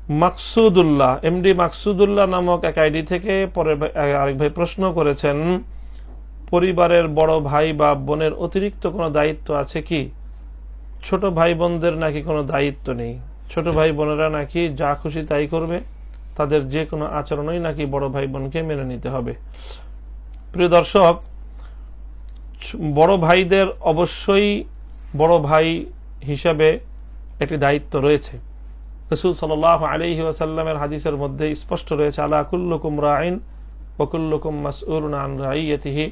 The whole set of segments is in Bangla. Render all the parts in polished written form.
মাকসুদুল্লাহ, এমডি মাকসুদুল্লাহ নামক এক আইডি থেকে পরে আরেক ভাই প্রশ্ন করেছেন, পরিবারের বড় ভাই বা বোনের অতিরিক্ত কোনো দায়িত্ব আছে কি? ছোট ভাই বোনদের নাকি কোনো দায়িত্ব নেই, ছোট ভাই বোনেরা নাকি যা খুশি তাই করবে, তাদের যে কোনো আচরণই নাকি বড় ভাই বোনকে মেনে নিতে হবে। প্রিয় দর্শক, বড় ভাইদের অবশ্যই বড় ভাই হিসাবে একটি দায়িত্ব রয়েছে। রাসূল সাল্লাল্লাহু আলাইহি ওয়াসাল্লামের হাদিসের মধ্যে স্পষ্ট রয়েছে, আলা কুল্লুকুম রাঈন ওয়া কুল্লুকুম মাসউলুন আন রাইয়াতিহি,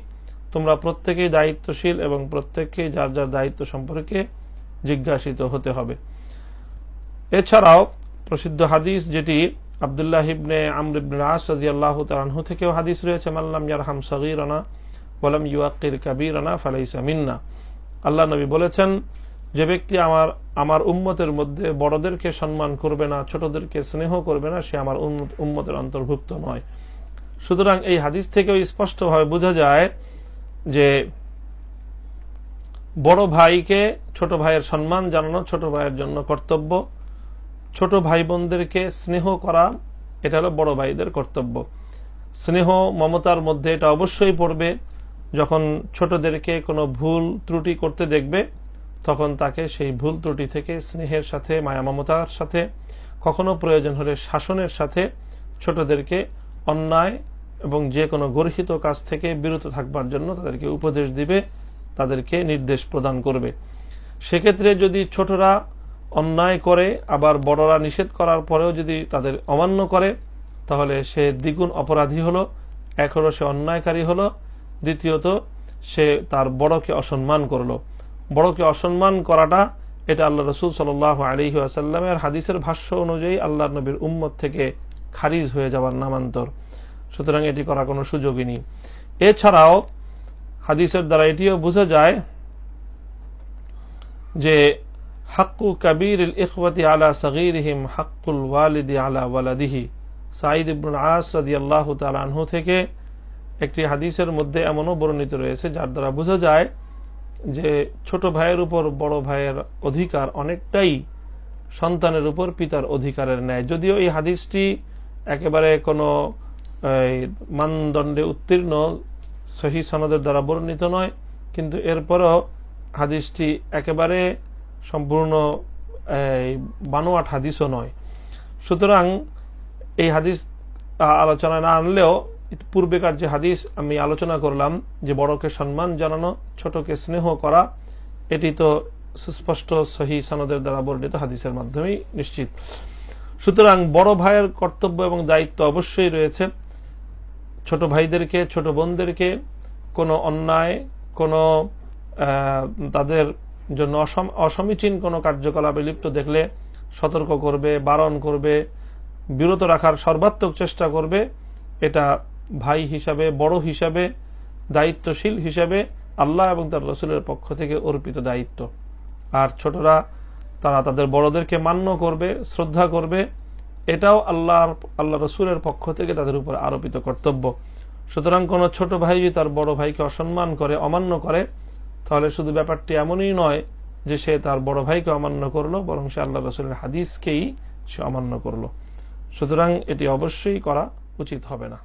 তোমরা প্রত্যেকেই দায়িত্বশীল এবং প্রত্যেককেই যার যার দায়িত্ব সম্পর্কে জিজ্ঞাসিত হতে হবে। এছাড়াও প্রসিদ্ধ হাদিস যেটি আব্দুল্লাহ ইবনে আমর ইবনে আস রাদিয়াল্লাহু তাআলা আনহু থেকেও হাদিস রয়েছে, মান লাম ইয়ারহাম সগীরানা ওয়া লাম ইউআক্কির কাবীরানা ফালাইসা মিন্না। আল্লাহ নবী বলেছেন, যে ব্যক্তি আমার উম্মতের মধ্যে বড়দেরকে সম্মান করবে না, ছোটদেরকে স্নেহ করবে না, সে আমার উম্মতের অন্তর্ভুক্ত নয়। সুতরাং এই হাদিস থেকেও স্পষ্টভাবে বোঝা যায় যে বড় ভাইকে ছোট ভাইয়ের সম্মান জানানো ছোট ভাইয়ের জন্য কর্তব্য, ছোট ভাই বোনদেরকে স্নেহ করা এটা হলো বড় ভাইদের কর্তব্য। স্নেহ মমতার মধ্যে এটা অবশ্যই পড়বে, যখন ছোটদেরকে কোনো ভুল ত্রুটি করতে দেখবে তখন তাকে সেই ভুল ত্রুটি থেকে স্নেহের সাথে, মায়া মমতার সাথে, কখনো প্রয়োজন হলে শাসনের সাথে ছোটদেরকে অন্যায় এবং যে কোনো গর্হিত কাজ থেকে বিরত থাকবার জন্য তাদেরকে উপদেশ দিবে, তাদেরকে নির্দেশ প্রদান করবে। সেক্ষেত্রে যদি ছোটরা অন্যায় করে আবার বড়রা নিষেধ করার পরেও যদি তাদের অমান্য করে, তাহলে সে দ্বিগুণ অপরাধী হলো। এক হলো সে অন্যায়কারী হলো, দ্বিতীয়ত সে তার বড়কে অসম্মান করলো। বড়কে অসম্মান করাটা এটা আল্লাহ রাসূল সাল্লাল্লাহু আলাইহি ওয়াসাল্লামের হাদিসের ভাষ্য অনুযায়ী আল্লাহর নবীর উম্মত থেকে খারিজ হয়ে যাওয়ার নামান্তর। সুতরাং এটি করা কোনো সুযোগই নেই। এছাড়াও হাদিসের দ্বারা এটিও বোঝা যায় যে হাক্কু কাবীরিল ইখওয়াতি আলা সগীরিহিম হাক্কুল ওয়ালিদি আলা ওয়ালাদিহি। সাঈদ ইবনে আস রাদিয়াল্লাহু তাআলা আনহু থেকে একটি হাদিসের মধ্যে এমনও বর্ণিত রয়েছে যার দ্বারা বোঝা যায় যে ছোট ভাইয়ের উপর বড় ভাইয়ের অধিকার অনেকটাই সন্তানের উপর পিতার অধিকারের ন্যায়। যদিও এই হাদিসটি একেবারে কোনো মানদণ্ডে উত্তীর্ণ সহিহ সনদের দ্বারা বর্ণিত নয়, কিন্তু এরপরও হাদিসটি একেবারে সম্পূর্ণ বানোয়াট হাদিসও নয়। সুতরাং এই হাদিস আলোচনা না আনলেও পূর্বেকার যে হাদিস আমি আলোচনা করলাম যে বড়কে সম্মান জানানো, ছোটকে স্নেহ করা, এটি তো সুস্পষ্ট সহিহ সনদের দ্বারা বর্ণিত হাদিসের মাধ্যমেই নিশ্চিত। সুতরাং বড় ভাইয়ের কর্তব্য এবং দায়িত্ব অবশ্যই রয়েছে। ছোট ভাইদেরকে, ছোট বোনদেরকে কোনো অন্যায়, কোনো তাদের জন্য অসমীচীন কোনো কার্যকলাপে লিপ্ত দেখলে সতর্ক করবে, বারণ করবে, বিরত রাখার সর্বাত্মক চেষ্টা করবে। এটা ভাই হিসাবে, বড় হিসাবে, দায়িত্বশীল হিসাবে আল্লাহ এবং তার রাসূলের পক্ষ থেকে অর্পিত দায়িত্ব। আর ছোটরা তারা তাদের বড়দেরকে মান্য করবে, শ্রদ্ধা করবে, এটাও আল্লাহ রাসূলের পক্ষ থেকে তাদের উপর আরোপিত কর্তব্য। সুতরাং কোন ছোট ভাই যদি তার বড় ভাইকে অসম্মান করে, অমান্য করে, তাহলে শুধু ব্যাপারটি এমনই নয় যে সে তার বড় ভাইকে অমান্য করলো, বরং সে আল্লাহ রাসূলের হাদিসকেই সে অমান্য করলো। সুতরাং এটি অবশ্যই করা উচিত হবে না।